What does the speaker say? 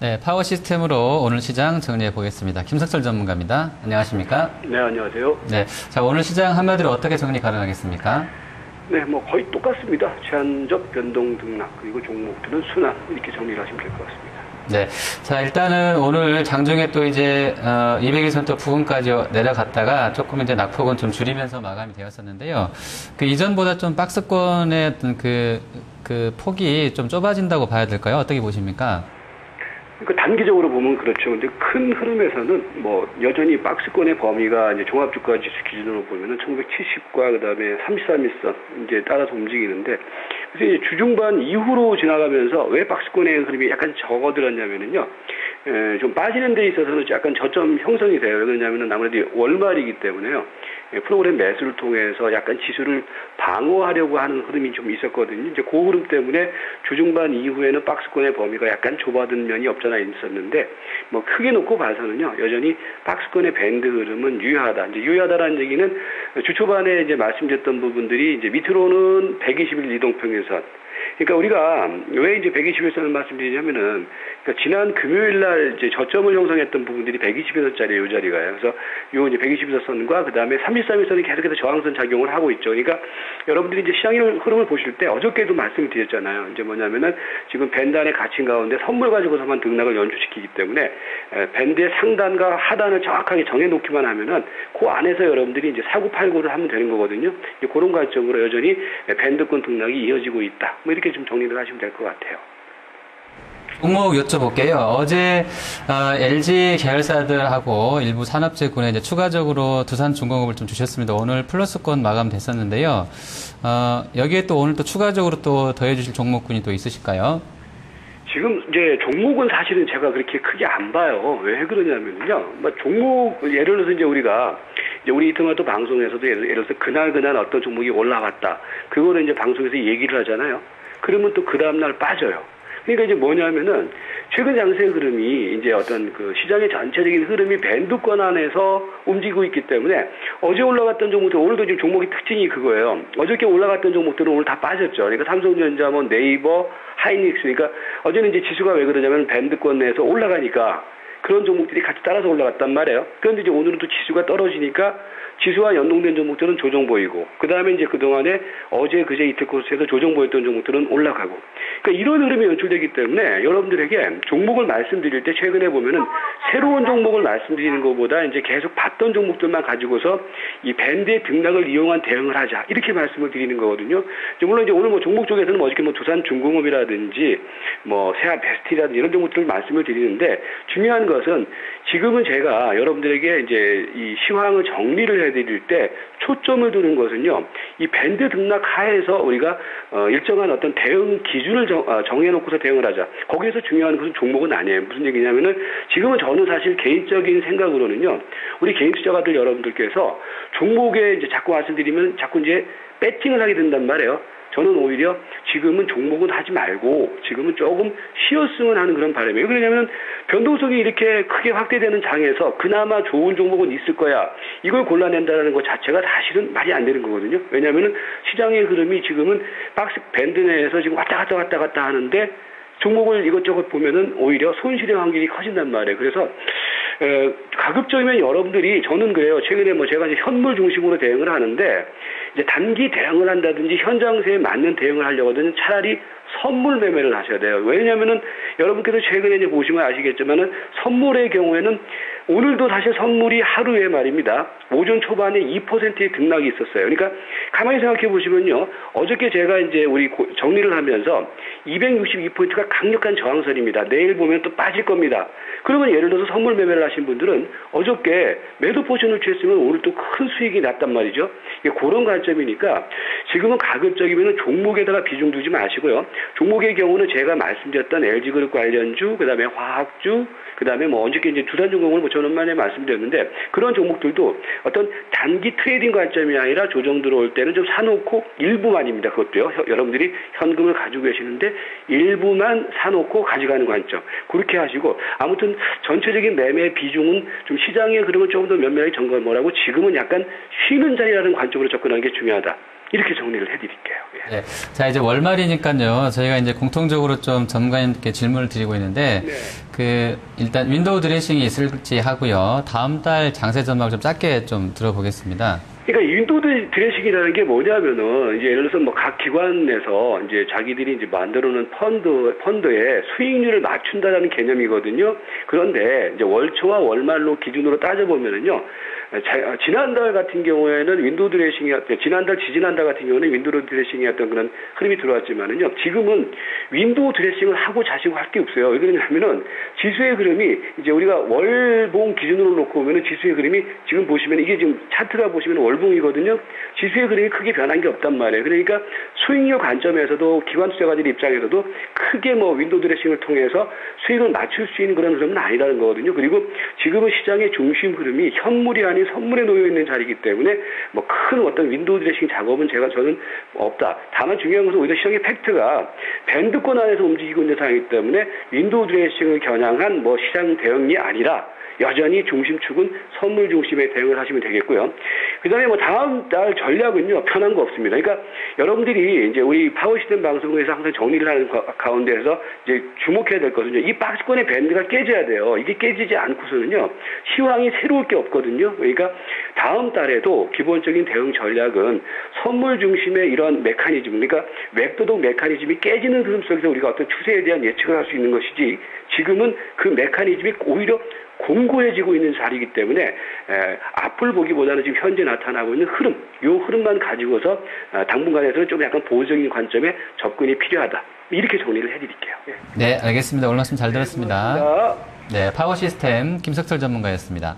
네, 파워 시스템으로 오늘 시장 정리해 보겠습니다. 김석철 전문가입니다. 안녕하십니까? 네, 안녕하세요. 네, 자, 오늘 시장 한마디로 어떻게 정리 가능하겠습니까? 네, 뭐 거의 똑같습니다. 제한적 변동 등락, 그리고 종목들은 순환, 이렇게 정리를 하시면 될 것 같습니다. 네, 자, 일단은 오늘 장중에 또 이제 200일선 부근까지 내려갔다가 조금 이제 낙폭은 좀 줄이면서 마감이 되었었는데요. 그 이전보다 좀 박스권의 어떤 그 폭이 좀 좁아진다고 봐야 될까요? 어떻게 보십니까? 그러니까 단기적으로 보면 그렇죠. 근데 큰 흐름에서는 뭐 여전히 박스권의 범위가 이제 종합주가 지수 기준으로 보면은 1970과 그다음에 33일선 이제 따라서 움직이는데, 그래서 이제 주중반 이후로 지나가면서 왜 박스권의 흐름이 약간 적어들었냐면은요, 좀 빠지는 데 있어서는 약간 저점 형성이 돼요. 왜 그러냐면은 아무래도 월말이기 때문에요. 프로그램 매수를 통해서 약간 지수를 방어하려고 하는 흐름이 좀 있었거든요. 이제 그 흐름 때문에 주중반 이후에는 박스권의 범위가 약간 좁아든 면이 없잖아 있었는데, 뭐 크게 놓고 봐서는요, 여전히 박스권의 밴드 흐름은 유효하다. 이제 유효하다라는 얘기는 주 초반에 이제 말씀드렸던 부분들이 이제 밑으로는 120일 이동평균선. 그러니까 우리가 왜 이제 120일선을 말씀드리냐면은, 그러니까 지난 금요일 날 이제 저점을 형성했던 부분들이 120일선짜리예요, 이 자리가요. 그래서 요 이제 120일선과 그 다음에 33일선이 계속해서 저항선 작용을 하고 있죠. 그러니까 여러분들이 이제 시장의 흐름을 보실 때 어저께도 말씀을 드렸잖아요. 이제 뭐냐면은 지금 밴드 안에 갇힌 가운데 선물 가지고서만 등락을 연출시키기 때문에 밴드의 상단과 하단을 정확하게 정해놓기만 하면은 그 안에서 여러분들이 이제 사고 팔고를 하면 되는 거거든요. 그런 관점으로 여전히 밴드권 등락이 이어지고 있다. 뭐 이렇게 좀 정리를 하시면 될 것 같아요. 종목 여쭤볼게요. 어제 LG 계열사들하고 일부 산업재군에 이제 추가적으로 두산중공업을 좀 주셨습니다. 오늘 플러스권 마감됐었는데요. 여기에 또 오늘 또 추가적으로 또 더해주실 종목군이 또 있으실까요? 지금 이제 종목은 사실은 제가 그렇게 크게 안 봐요. 왜 그러냐면요, 뭐 종목 예를 들어서 이제 우리가 이제 우리 이토마토 방송에서도 예를 들어서 그날 어떤 종목이 올라왔다, 그거를 이제 방송에서 얘기를 하잖아요. 그러면 또 그 다음날 빠져요. 그러니까 이제 뭐냐면은 최근 장세 흐름이 이제 어떤 그 시장의 전체적인 흐름이 밴드권 안에서 움직이고 있기 때문에 어제 올라갔던 종목들, 오늘도 지금 종목의 특징이 그거예요. 어저께 올라갔던 종목들은 오늘 다 빠졌죠. 그러니까 삼성전자, 뭐 네이버, 하이닉스. 그러니까 어제는 이제 지수가 왜 그러냐면 밴드권 내에서 올라가니까 그런 종목들이 같이 따라서 올라갔단 말이에요. 그런데 이제 오늘은 또 지수가 떨어지니까 지수와 연동된 종목들은 조정 보이고, 그 다음에 이제 그동안에 어제 그제 이틀 코스에서 조정 보였던 종목들은 올라가고, 그러니까 이런 흐름이 연출되기 때문에 여러분들에게 종목을 말씀드릴 때 최근에 보면은 새로운 종목을 말씀드리는 것보다 이제 계속 봤던 종목들만 가지고서 이 밴드의 등락을 이용한 대응을 하자, 이렇게 말씀을 드리는 거거든요. 물론 이제 오늘 뭐 종목 쪽에서는 어저께 뭐 두산중공업이라든지 뭐 세아 베스트라든지 이런 종목들을 말씀을 드리는데, 중요한 것은 지금은 제가 여러분들에게 이제 이 시황을 정리를 해드릴 때 초점을 두는 것은요, 이 밴드 등락 하에서 우리가 일정한 어떤 대응 기준을 정해놓고서 대응을 하자. 거기에서 중요한 것은 종목은 아니에요. 무슨 얘기냐면은 지금은 저는 사실 개인적인 생각으로는요, 우리 개인 투자가들 여러분들께서 종목에 이제 자꾸 말씀드리면 자꾸 이제 배팅을 하게 된단 말이에요. 저는 오히려 지금은 종목은 하지 말고 지금은 조금 쉬었으면 하는 그런 바람이에요. 왜냐하면 변동성이 이렇게 크게 확대되는 장에서 그나마 좋은 종목은 있을 거야, 이걸 골라낸다는 것 자체가 사실은 말이 안 되는 거거든요. 왜냐하면 시장의 흐름이 지금은 박스 밴드 내에서 지금 왔다 갔다 하는데 종목을 이것저것 보면은 오히려 손실의 확률이 커진단 말이에요. 그래서 가급적이면 여러분들이, 저는 그래요. 최근에 뭐 제가 이제 현물 중심으로 대응을 하는데, 이제 단기 대응을 한다든지 현장세에 맞는 대응을 하려거든요. 차라리 선물 매매를 하셔야 돼요. 왜냐면은 여러분께서 최근에 이제 보시면 아시겠지만은 선물의 경우에는 오늘도 사실 선물이 하루에 말입니다, 오전 초반에 2%의 등락이 있었어요. 그러니까 가만히 생각해 보시면요, 어저께 제가 이제 우리 정리를 하면서 262포인트가 강력한 저항선입니다. 내일 보면 또 빠질 겁니다. 그러면 예를 들어서 선물 매매를 하신 분들은 어저께 매도 포션을 취했으면 오늘 또 큰 수익이 났단 말이죠. 그런 관점이니까 지금은 가급적이면 종목에다가 비중 두지 마시고요. 종목의 경우는 제가 말씀드렸던 LG그룹 관련주, 그 다음에 화학주, 그 다음에 뭐 어저께 이제 두산중공업을 뭐 저는 만에 말씀드렸는데, 그런 종목들도 어떤 단기 트레이딩 관점이 아니라 조정 들어올 때는 좀 사놓고, 일부만입니다. 그것도요. 여러분들이 현금을 가지고 계시는데 일부만 사놓고 가져가는 관점. 그렇게 하시고, 아무튼 전체적인 매매 비중은 좀 시장의 흐름을 조금 더 면밀하게 점검하고 지금은 약간 쉬는 자리라는 관점으로 접근하는 게 중요하다. 이렇게 정리를 해드릴게요. 예. 네. 자, 이제 월말이니까요. 저희가 이제 공통적으로 좀 전문가님께 질문을 드리고 있는데, 일단 윈도우 드레싱이 있을지 하고요. 다음 달 장세 전망을 좀 짧게 좀 들어보겠습니다. 그러니까 이 윈도우 드레싱이라는 게 뭐냐면은 이제 예를 들어서 뭐 각 기관에서 이제 자기들이 이제 만들어놓은 펀드에 수익률을 맞춘다라는 개념이거든요. 그런데 이제 월초와 월말로 기준으로 따져보면은요. 지난달 같은 경우에는 윈도우 드레싱이었던, 지지난달 같은 경우는 윈도우 드레싱이었던 그런 흐름이 들어왔지만은요, 지금은 윈도우 드레싱을 하고 자시고 할 게 없어요. 왜 그러냐면은 지수의 흐름이 이제 우리가 월봉 기준으로 놓고 보면은 지수의 흐름이 지금 보시면 이게 지금 차트가 보시면 월봉이거든요. 지수의 흐름이 크게 변한 게 없단 말이에요. 그러니까 수익률 관점에서도 기관 투자가들 입장에서도 크게 뭐 윈도우 드레싱을 통해서 수익을 맞출 수 있는 그런 흐름은 아니라는 거거든요. 그리고 지금은 시장의 중심 흐름이 현물이 아닌 선물에 놓여 있는 자리이기 때문에 뭐 큰 어떤 윈도우 드레싱 작업은 저는 없다. 다만 중요한 것은 오히려 시장의 팩트가 밴드권 안에서 움직이고 있는 상황이기 때문에 윈도우 드레싱을 겨냥한 뭐 시장 대응이 아니라 여전히 중심축은 선물 중심의 대응을 하시면 되겠고요. 그 다음에 뭐 다음 달 전략은요, 편한 거 없습니다. 그러니까 여러분들이 이제 우리 파워시스템 방송에서 항상 정리를 하는 가운데에서 이제 주목해야 될 것은요, 이 박스권의 밴드가 깨져야 돼요. 이게 깨지지 않고서는요, 시황이 새로울 게 없거든요. 그러니까 다음 달에도 기본적인 대응 전략은 선물 중심의 이런 메커니즘, 그러니까 웹도덕 메커니즘이 깨지는 흐름 속에서 우리가 어떤 추세에 대한 예측을 할 수 있는 것이지, 지금은 그 메커니즘이 오히려 공고해지고 있는 자리이기 때문에 앞을 보기보다는 지금 현재 나타나고 있는 흐름, 이 흐름만 가지고서 당분간에서는 좀 약간 보수적인 관점에 접근이 필요하다. 이렇게 정리를 해드릴게요. 네, 알겠습니다. 오늘 말씀 잘 들었습니다. 고맙습니다. 네, 파워 시스템 김석철 전문가였습니다.